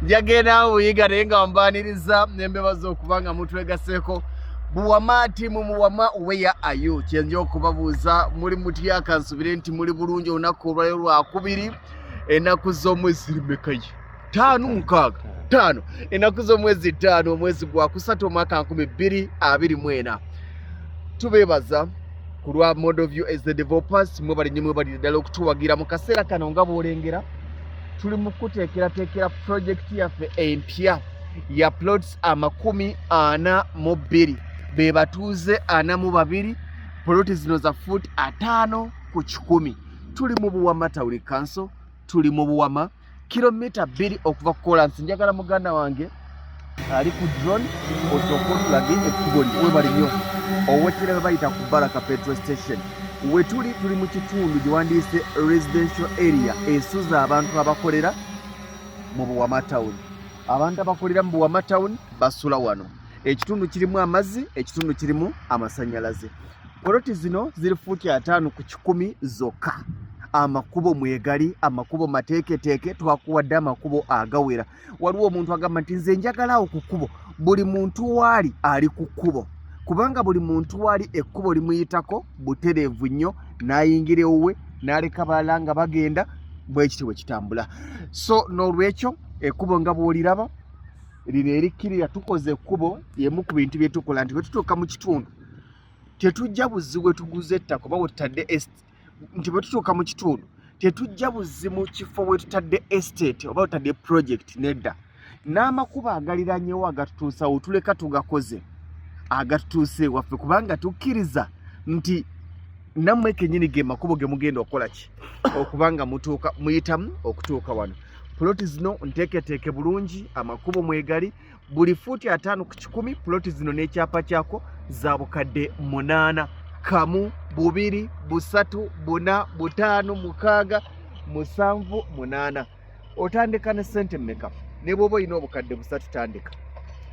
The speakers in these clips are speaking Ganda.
Njagenda buyiga naye nga mbaniriza nembebaza okubanga mutwegaseko BUWAMA timu MUWAMA where are you kyenje okubabuuza muri mutya kansubire nti muri bulungi olunaku olwayo lwakubiri enaku z'omwezi limekaye 5 enaku z'omwezi 5 omwezi gwa kusatu omwaka 2024 tubebaza kulwa Model View as the developers mwe bali nyimwe bali ddala okutuwagira mu kaseera kano nga bolengera tuli mu kuteekera project yaffe empya ya plots 42 be batuuze 42 ploti zino za foot 5 ku 10 tuli mu BUWAMA Town Council tuli mu BUWAMA kilomita 2 okuva ku KOLANSI njagala muganda wange ali ku drone otokotulage ekkubo we bali nnyo owekera bayita ku Baraka petrol station we tuli mu kitundu gyewandiise residential area esuza abantu abakolera mu BUWAMA Town. Abantu abakolera mu BUWAMA Town basula wano. Ekitundu kirimu amazzi, ekitundu kirimu amasanyalaze. Poloti zino ziri fuuti 5 ku 10 zokka. Amakubo mwegali, amakubo mateeketeeke, twakuwadde amakubo agawera. Waliwo omuntu agamba nti nze njagala okukubo. Buli muntu waali ali ku kkubo. Kubanga buli muntu wali ekkubo limuyitako butereevu nnyo n'ayingira ewuwe n'aleka balala nga bagenda bwekiti bwe kitambula. So n'olwekyo ekkubo nga bw'oliraba lino erikkirira tukoze ekkubo yemu ku bintu bye tukola nti bwe tutuuka mu kitundu tetujja buzzi bwe tuguze ettaka oba bwe tutadde nti bwe tutuuka mu kitundu tetujja buzzi mu kifo bwe tutadde estate oba tutadde project nedda n'amakubo agaliranyewo agatutuusawo tuleka tugakoze agatutuuse waffe kubanga tukkiriza nti nammwe kennyini ge makubo ge mugenda okukola ki okubanga muyitamu okutuuka wano. Ploti zino nteeketeeke bulungi amakubo mwegali buli fuuti 5 ku 10 ploti zino n'ekyapa kyako za bukadde 8 kamu 2 3 4 5 6 7 8 otandika ne sente mmeka ne bw'oba olina obukadde 3 tandika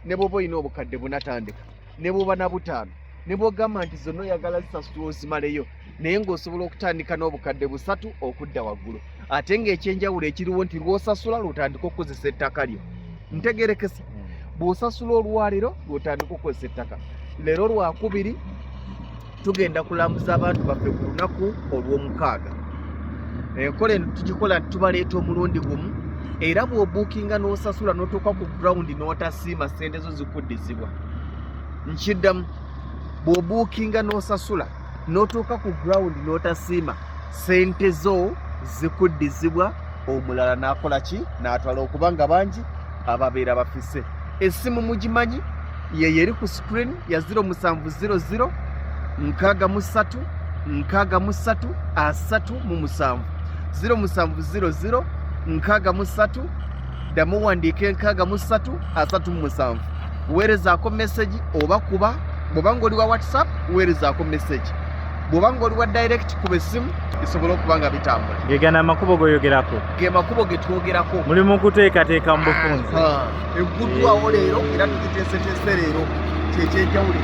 ne bw'oba olina obukadde 4 tandika ne bw'oba na 5 ne bw'ogamba nti zonna oyagala zisasula ozimaleyo naye ng'osobola okutandika n'obukadde 3 okudda waggulu ate ng'ekyenjawulo ekiriwo nti lw'osasula lw'otandika okukozesa ettaka lyo ntegerekesa bw'osasula olwaliro lw'otandika okukozesa ettaka. Leero lwakubiri tugenda kulambuza abantu baffe ku lunaku olw'omukaaga. Enkola eno tugikola tubaleeta omulundi gumu era bw'obuukinga n'osasula n'otuuka ku ground n'otasiima ssente zo zikuddizibwa. Nkiddamu bw'obuukinga n'osasula n'otuuka ku ground n'otasiima ssente zo zikuddizibwa omulala n'akola ki n'atwala okubanga bangi ababeera bafise. Essimu mugimanyi ye eri ku screen ya 0700 63 63 37 0700 63 damuwandiike 63 37 weerezaako message oba kuba bw'obanga oli wa WhatsApp weerezaako message bw'obanga oli wa direct kuba essimu isobola okuba nga bitambula. Gegana amakubo goyogerako ge makubo ge twogerako mulimu kuteekateeka mu bufunze eguddwawo leero era tugiteeseteese leero kyekyenjawulo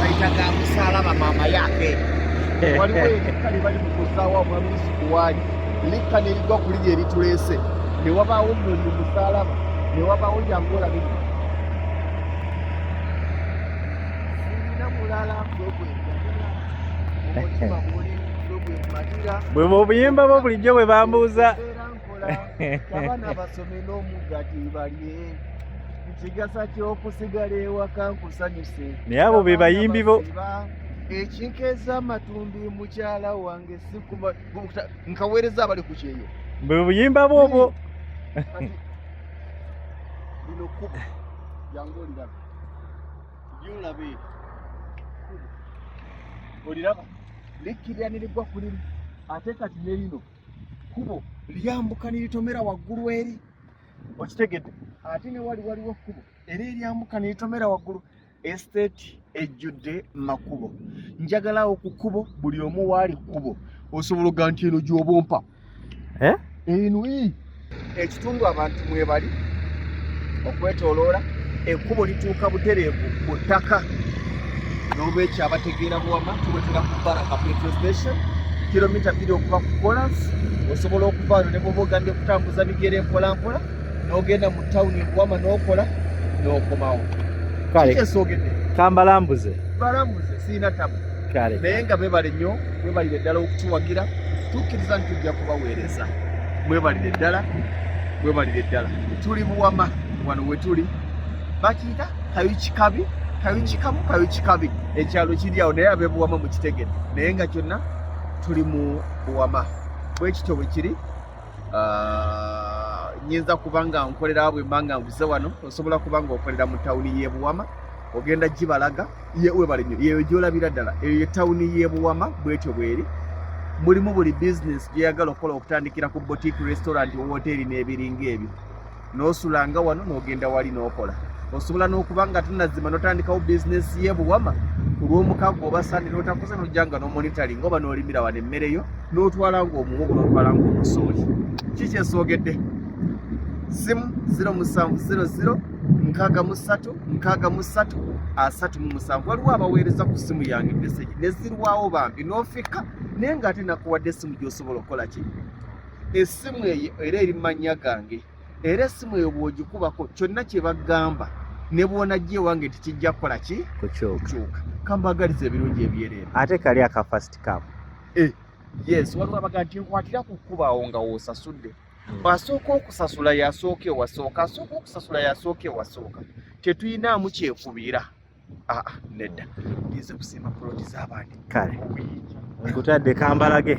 bayitaga musalaba mama yake waliwo erika lye bali mukusaawa omwamisiku waali lika nerigwa kuli lye erituleese ne wabaawo nno musalaba ne wabaawo lyangola biri sirina mulala omutima gwegwematira bwe buyimba bo bulijjo bwe bambuuza abaana basome n'omugati balye ekigasa ky'okusigala ewaka nkusanyuse naye abo be bayimbi bo ekinkeeza amatumbi mukyala wange sikuba nkaweereza abali ku kyeyo bwe buyimba bwobwo lino kubo jangu oliraba lyolabe oliraba likkirira nirigwa ku limu ate kati ne lino kubo lyambuka niritomera waggulu eri okitegedde ate ne waliwo kubo era eryambuka niritomera waggulu. Estate ejjudde makubo njagalawo ku kubo buli omu waali kubo osobola oga nti eno gy'obompa eno ekitundu abantu mwebali okwetoloola ekkubo lituuka butereevu ku ttaka n'olwekyo abategeera Buwama tuwetera ku Baraka petrol station kilomita 2 okuva ku Kolansi. Osobola okuvaano ne bw'oba ogambye kutambuza bigere mpolampola n'ogenda mu tawuni Buwama n'okola n'okomawo. Kale Kyesogedde kambalambuze balambuze siina tabu kale naye nga beebale nnyo mwebalire ddala okutuwagira tukkiriza nti tujja kubaweereza. Mwebalire ddala mwebalire ddala. Tuli Buwama wano we tuli bakiyita kayukikabi kayukikamu kayukikabi ekyalo kiri awo naye ab'e Buwama mukitegedde naye nga kyonna tuli mu Buwama bwe kityo bwe kiri. Nyinza kuba nga nkolera bwe mba nga nvuze wano osobola kuba nga okolera mu tawuni y'e Buwama ogenda gibalaga webale nnyo yeyo gy'olabira ddala eyo ye tawuni y'e Buwama bwetyo bweri. Mulimu buli bizinesi gyeyagala okukola okutandikira ku boutique restaurant woteeri n'ebiringa ebyo n'osulanga wano n'ogenda wali n'okola. Osobola n'okuba nga tunazima n'otandikawo bizinesi y'e Buwama ku lw'omukago oba Sande n'otakoze n'ojja nga n'omonitoring oba n'olimira wano emmere yo n'otwala ng'omuwogo n'otwala ng'omusooli. Kikyesoogedde simu 0700 63 63 37. Waliwo abaweereza ku simu yange message ne zirwawo bambi n'ofika naye ng'ate nakuwadde essimu gy'osobola okukola ki. Essimu eyo era eri mu mannya gange era essimu eyo bw'ogikubako kyonna kye bagamba ne bw'onajja ewange tikijja kukola ki kukyuka. Kambagaliza ebirungi ebyereere ate kali aka first come yes waliwo abaga nti nkwatira ku kkuba awo nga w'osasudde. Asooka okusasula yasooka ewasooka asooka okusasula yasooka ewasooka tetuyinaamu kyekubira. Nedda ngize kusiima poloti z'abandi kale nkutadde kambalage.